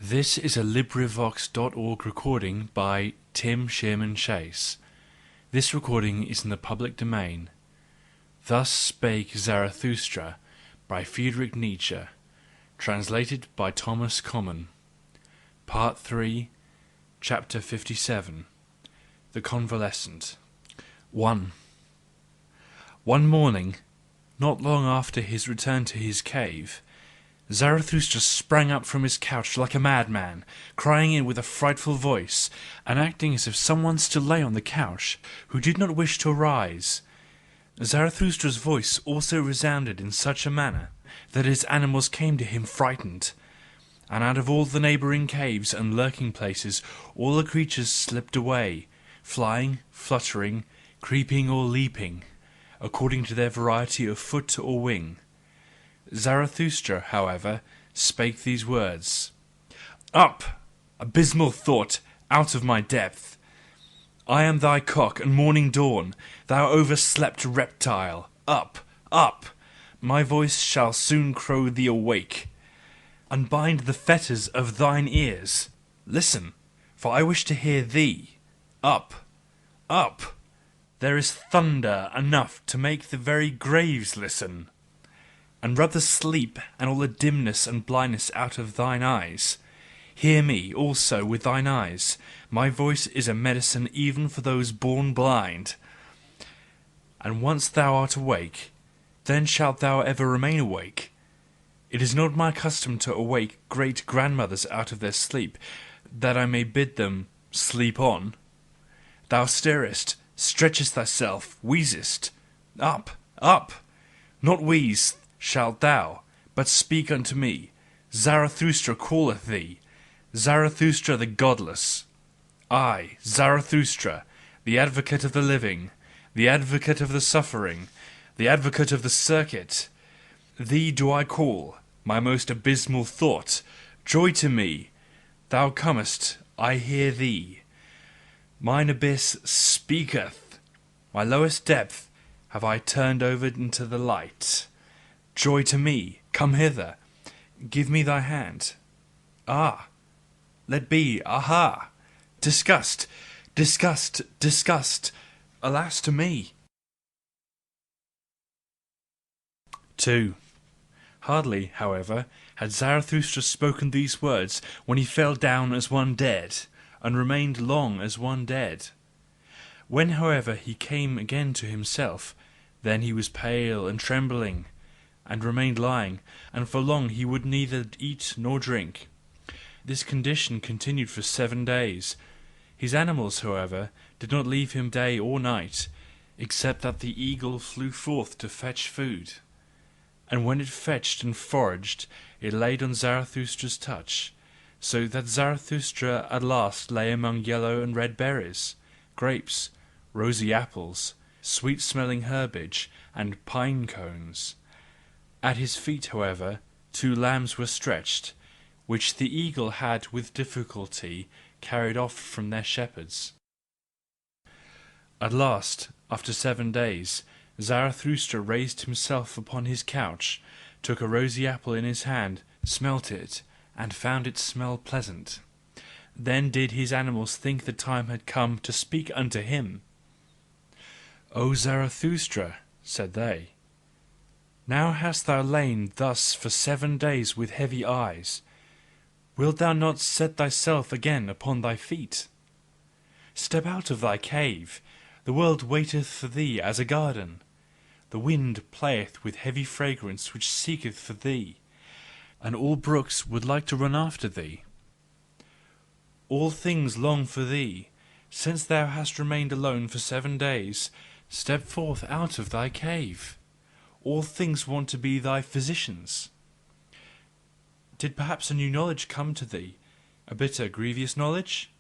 This is a LibriVox.org recording by Tim Sherman Chase. This recording is in the public domain. Thus Spake Zarathustra by Friedrich Nietzsche. Translated by Thomas Common. Part 3, Chapter 57. The Convalescent. 1. One morning, not long after his return to his cave, Zarathustra sprang up from his couch like a madman, crying in with a frightful voice, and acting as if someone still lay on the couch, who did not wish to arise. Zarathustra's voice also resounded in such a manner that his animals came to him frightened, and out of all the neighbouring caves and lurking places all the creatures slipped away, flying, fluttering, creeping or leaping, according to their variety of foot or wing. Zarathustra, however, spake these words: Up, abysmal thought, out of my depth! I am thy cock and morning dawn, thou overslept reptile! Up, up! My voice shall soon crow thee awake. Unbind the fetters of thine ears. Listen, for I wish to hear thee. Up, up! There is thunder enough to make the very graves listen. And rub the sleep and all the dimness and blindness out of thine eyes. Hear me also with thine eyes. My voice is a medicine even for those born blind. And once thou art awake, then shalt thou ever remain awake. It is not my custom to awake great grandmothers out of their sleep, that I may bid them sleep on. Thou stirrest, stretchest thyself, wheezest. Up, up! Not wheeze shalt thou, but speak unto me. Zarathustra calleth thee, Zarathustra the godless. I, Zarathustra, the advocate of the living, the advocate of the suffering, the advocate of the circuit. Thee do I call, my most abysmal thought. Joy to me! Thou comest, I hear thee. Mine abyss speaketh. My lowest depth have I turned over into the light. Joy to me! Come hither! Give me thy hand. Ah! Let be! Aha! Disgust! Disgust! Disgust! Alas to me! 2. Hardly, however, had Zarathustra spoken these words when he fell down as one dead, and remained long as one dead. When, however, he came again to himself, then he was pale and trembling, and remained lying, and for long he would neither eat nor drink. This condition continued for 7 days. His animals, however, did not leave him day or night, except that the eagle flew forth to fetch food. And when it fetched and foraged, it laid on Zarathustra's touch, so that Zarathustra at last lay among yellow and red berries, grapes, rosy apples, sweet-smelling herbage, and pine cones. At his feet, however, 2 lambs were stretched, which the eagle had with difficulty carried off from their shepherds. At last, after 7 days, Zarathustra raised himself upon his couch, took a rosy apple in his hand, smelt it, and found it smell pleasant. Then did his animals think the time had come to speak unto him. O Zarathustra, said they, now hast thou lain thus for 7 days with heavy eyes. Wilt thou not set thyself again upon thy feet? Step out of thy cave. The world waiteth for thee as a garden. The wind playeth with heavy fragrance which seeketh for thee, and all brooks would like to run after thee. All things long for thee. Since thou hast remained alone for 7 days, step forth out of thy cave. All things want to be thy physicians. Did perhaps a new knowledge come to thee, a bitter, grievous knowledge?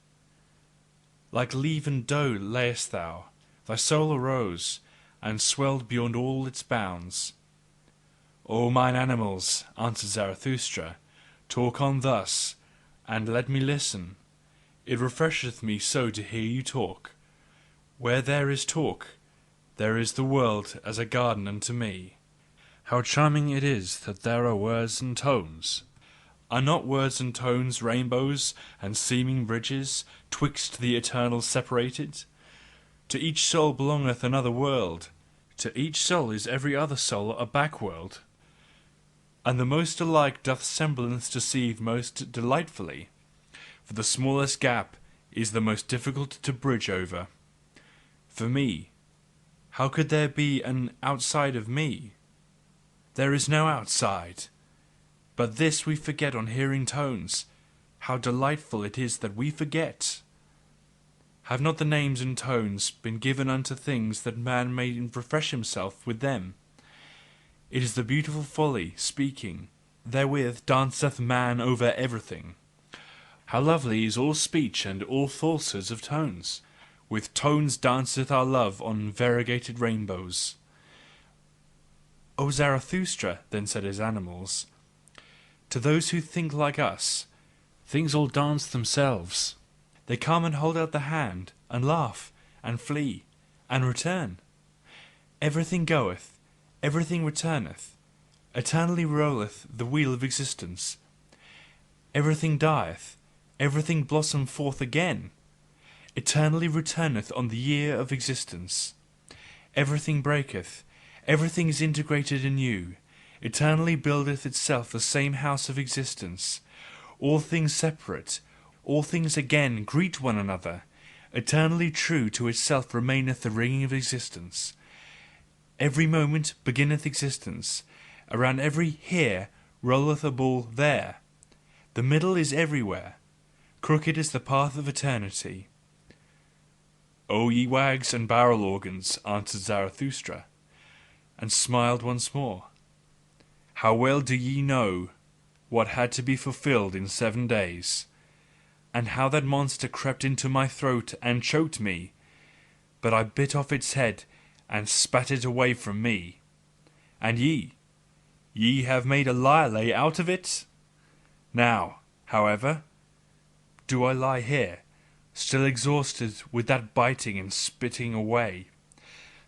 Like leavened dough layest thou, thy soul arose, and swelled beyond all its bounds. O mine animals, answered Zarathustra, talk on thus, and let me listen. It refresheth me so to hear you talk. Where there is talk, there is the world as a garden unto me. How charming it is that there are words and tones! Are not words and tones rainbows and seeming bridges twixt the eternal separated? To each soul belongeth another world, to each soul is every other soul a back-world. And the most alike doth semblance deceive most delightfully, for the smallest gap is the most difficult to bridge over. For me, how could there be an outside of me? There is no outside. But this we forget on hearing tones. How delightful it is that we forget! Have not the names and tones been given unto things that man may refresh himself with them? It is the beautiful folly, speaking. Therewith danceth man over everything. How lovely is all speech and all falsehoods of tones! With tones danceth our love on variegated rainbows. O Zarathustra, then said his animals, to those who think like us, things all dance themselves. They come and hold out the hand, and laugh, and flee, and return. Everything goeth, everything returneth, eternally rolleth the wheel of existence. Everything dieth, everything blossometh forth again, eternally returneth on the year of existence. Everything breaketh, everything is integrated anew, eternally buildeth itself the same house of existence. All things separate, all things again greet one another, eternally true to itself remaineth the ringing of existence. Every moment beginneth existence, around every here rolleth a ball there. The middle is everywhere, crooked is the path of eternity. O ye wags and barrel organs, answered Zarathustra, and smiled once more. How well do ye know what had to be fulfilled in 7 days, and how that monster crept into my throat and choked me, but I bit off its head and spat it away from me. And ye have made a lyre out of it? Now, however, do I lie here, still exhausted with that biting and spitting away,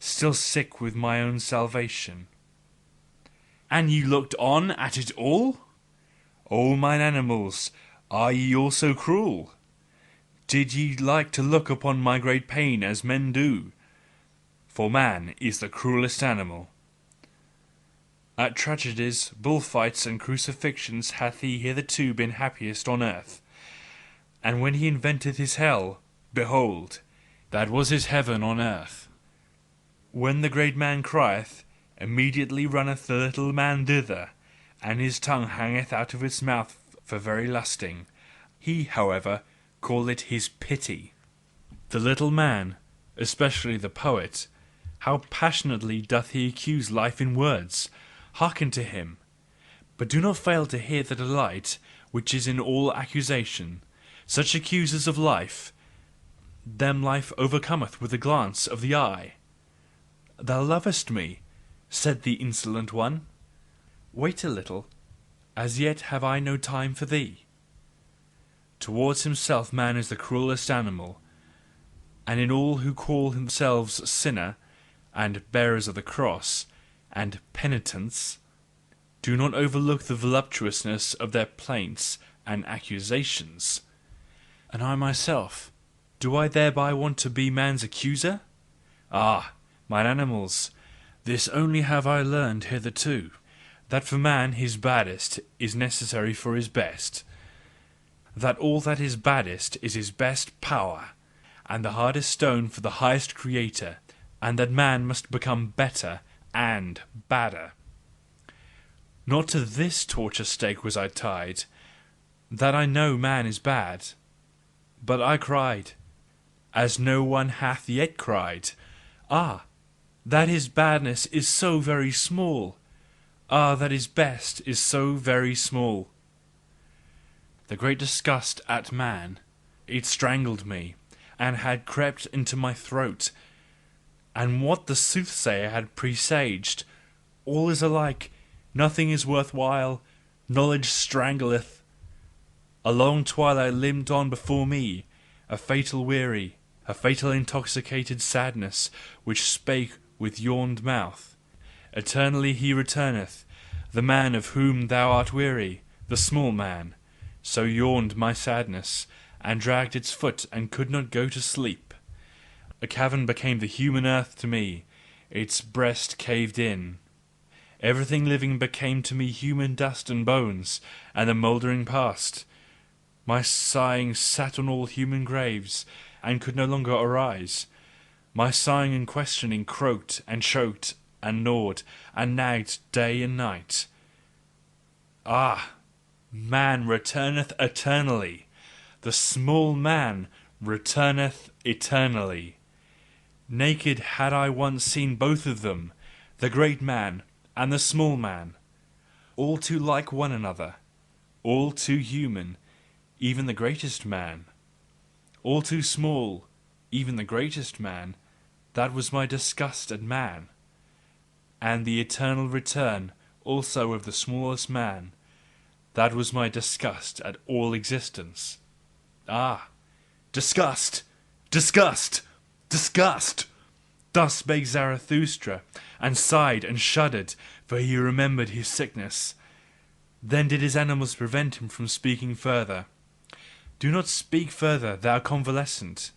still sick with my own salvation. And ye looked on at it all? O mine animals, are ye also cruel? Did ye like to look upon my great pain as men do? For man is the cruellest animal. At tragedies, bullfights, and crucifixions hath he hitherto been happiest on earth. And when he invented his hell, behold, that was his heaven on earth. When the great man crieth, immediately runneth the little man thither, and his tongue hangeth out of his mouth for very lusting. He, however, calleth it his pity. The little man, especially the poet, how passionately doth he accuse life in words! Hearken to him, but do not fail to hear the delight which is in all accusation. Such accusers of life, them life overcometh with a glance of the eye. Thou lovest me, said the insolent one. Wait a little, as yet have I no time for thee. Towards himself man is the cruellest animal, and in all who call themselves sinner, and bearers of the cross, and penitents, do not overlook the voluptuousness of their plaints and accusations. And I myself, do I thereby want to be man's accuser? Ah, mine animals, this only have I learned hitherto, that for man his baddest is necessary for his best, that all that is baddest is his best power, and the hardest stone for the highest creator, and that man must become better and badder. Not to this torture stake was I tied, that I know man is bad, but I cried, as no one hath yet cried, ah, that his badness is so very small, ah, that his best is so very small. The great disgust at man, it strangled me, and had crept into my throat. And what the soothsayer had presaged, all is alike, nothing is worth while, knowledge strangleth. A long twilight limped on before me, a fatal weary, a fatal intoxicated sadness, which spake with yawned mouth. Eternally he returneth, the man of whom thou art weary, the small man. So yawned my sadness, and dragged its foot, and could not go to sleep. A cavern became the human earth to me, its breast caved in. Everything living became to me human dust and bones, and the mouldering past. My sighing sat on all human graves, and could no longer arise. My sighing and questioning croaked and choked and gnawed and nagged day and night. Ah, man returneth eternally. The small man returneth eternally. Naked had I once seen both of them, the great man and the small man, all too like one another, all too human, even the greatest man, all too small, even the greatest man. That was my disgust at man, and the eternal return also of the smallest man. That was my disgust at all existence. Ah, disgust! Disgust! Disgust! Thus spake Zarathustra, and sighed and shuddered, for he remembered his sickness. Then did his animals prevent him from speaking further. Do not speak further, thou convalescent.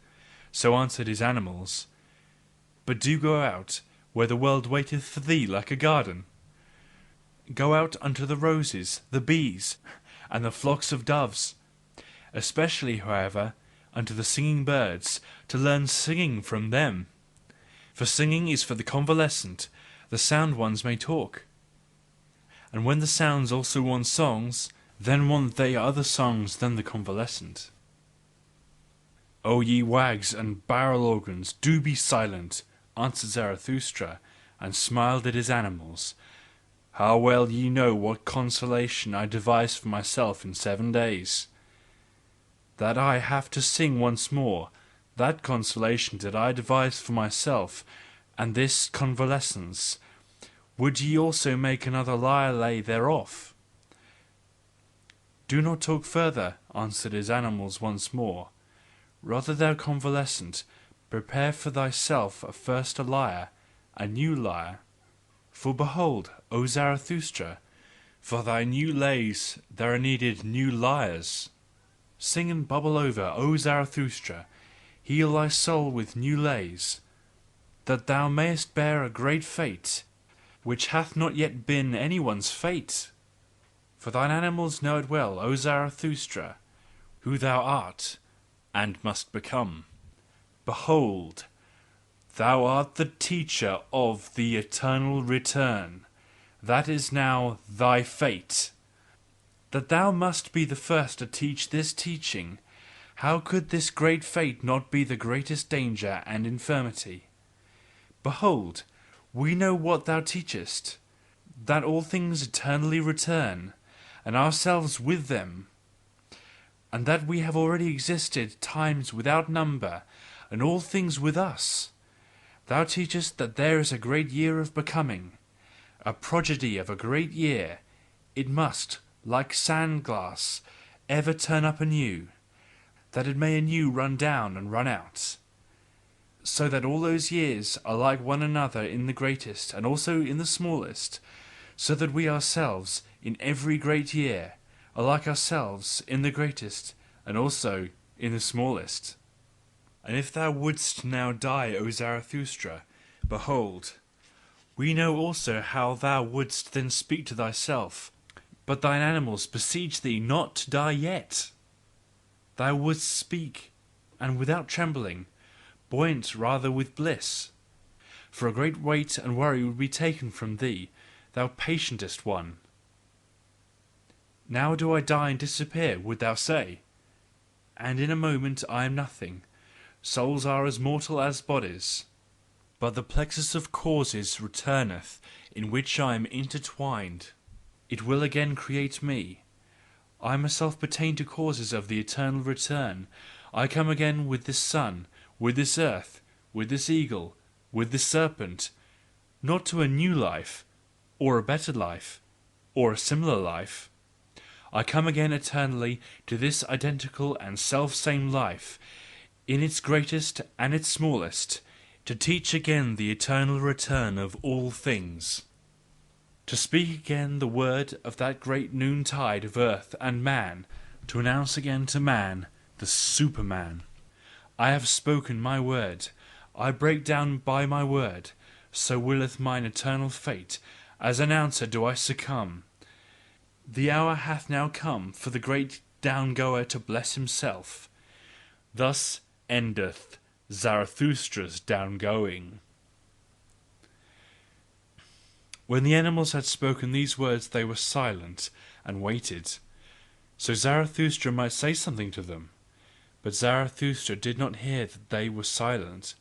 So answered his animals. But do go out, where the world waiteth for thee like a garden. Go out unto the roses, the bees, and the flocks of doves, especially, however, unto the singing birds, to learn singing from them. For singing is for the convalescent, the sound ones may talk. And when the sounds also want songs, then want they other songs than the convalescent. O ye wags and barrel organs, do be silent, answered Zarathustra, and smiled at his animals. How well ye know what consolation I devised for myself in 7 days. That I have to sing once more, that consolation did I devise for myself, and this convalescence. Would ye also make another lyre lay thereof? Do not talk further, answered his animals once more. Rather, thou convalescent, prepare for thyself first a lyre, a new lyre. For behold, O Zarathustra, for thy new lays there are needed new lyres. Sing and bubble over, O Zarathustra, heal thy soul with new lays, that thou mayest bear a great fate, which hath not yet been any one's fate. For thine animals know it well, O Zarathustra, who thou art and must become. Behold, thou art the teacher of the eternal return. That is now thy fate. That thou must be the first to teach this teaching. How could this great fate not be the greatest danger and infirmity? Behold, we know what thou teachest, that all things eternally return, and ourselves with them, and that we have already existed times without number, and all things with us. Thou teachest that there is a great year of becoming, a prodigy of a great year. It must, like sand glass, ever turn up anew, that it may anew run down and run out. So that all those years are like one another in the greatest and also in the smallest, so that we ourselves in every great year are like ourselves in the greatest and also in the smallest. And if thou wouldst now die, O Zarathustra, behold, we know also how thou wouldst then speak to thyself, but thine animals beseech thee not to die yet. Thou wouldst speak, and without trembling, buoyant rather with bliss. For a great weight and worry would be taken from thee, thou patientest one. Now do I die and disappear, would thou say? And in a moment I am nothing. Souls are as mortal as bodies. But the plexus of causes returneth, in which I am intertwined. It will again create me. I myself pertain to causes of the eternal return. I come again with this sun, with this earth, with this eagle, with this serpent, not to a new life, or a better life, or a similar life. I come again eternally to this identical and selfsame life, in its greatest and its smallest, to teach again the eternal return of all things. to speak again the word of that great noontide of earth and man, to announce again to man the Superman. I have spoken my word, I break down by my word, so willeth mine eternal fate, as announcer do I succumb. The hour hath now come for the great down-goer to bless himself. Thus endeth Zarathustra's down-going. When the animals had spoken these words, they were silent and waited, so Zarathustra might say something to them. But Zarathustra did not hear that they were silent.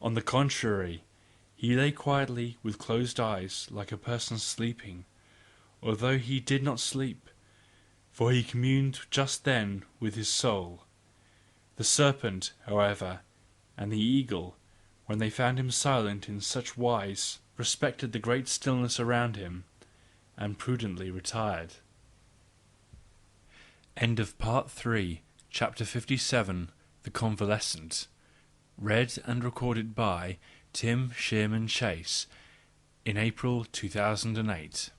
On the contrary, he lay quietly with closed eyes, like a person sleeping, although he did not sleep, for he communed just then with his soul. The serpent, however, and the eagle, when they found him silent in such wise, respected the great stillness around him, and prudently retired. End of Part 3, Chapter 57, The Convalescent. Read and recorded by Tim Shearman Chase in April 2008.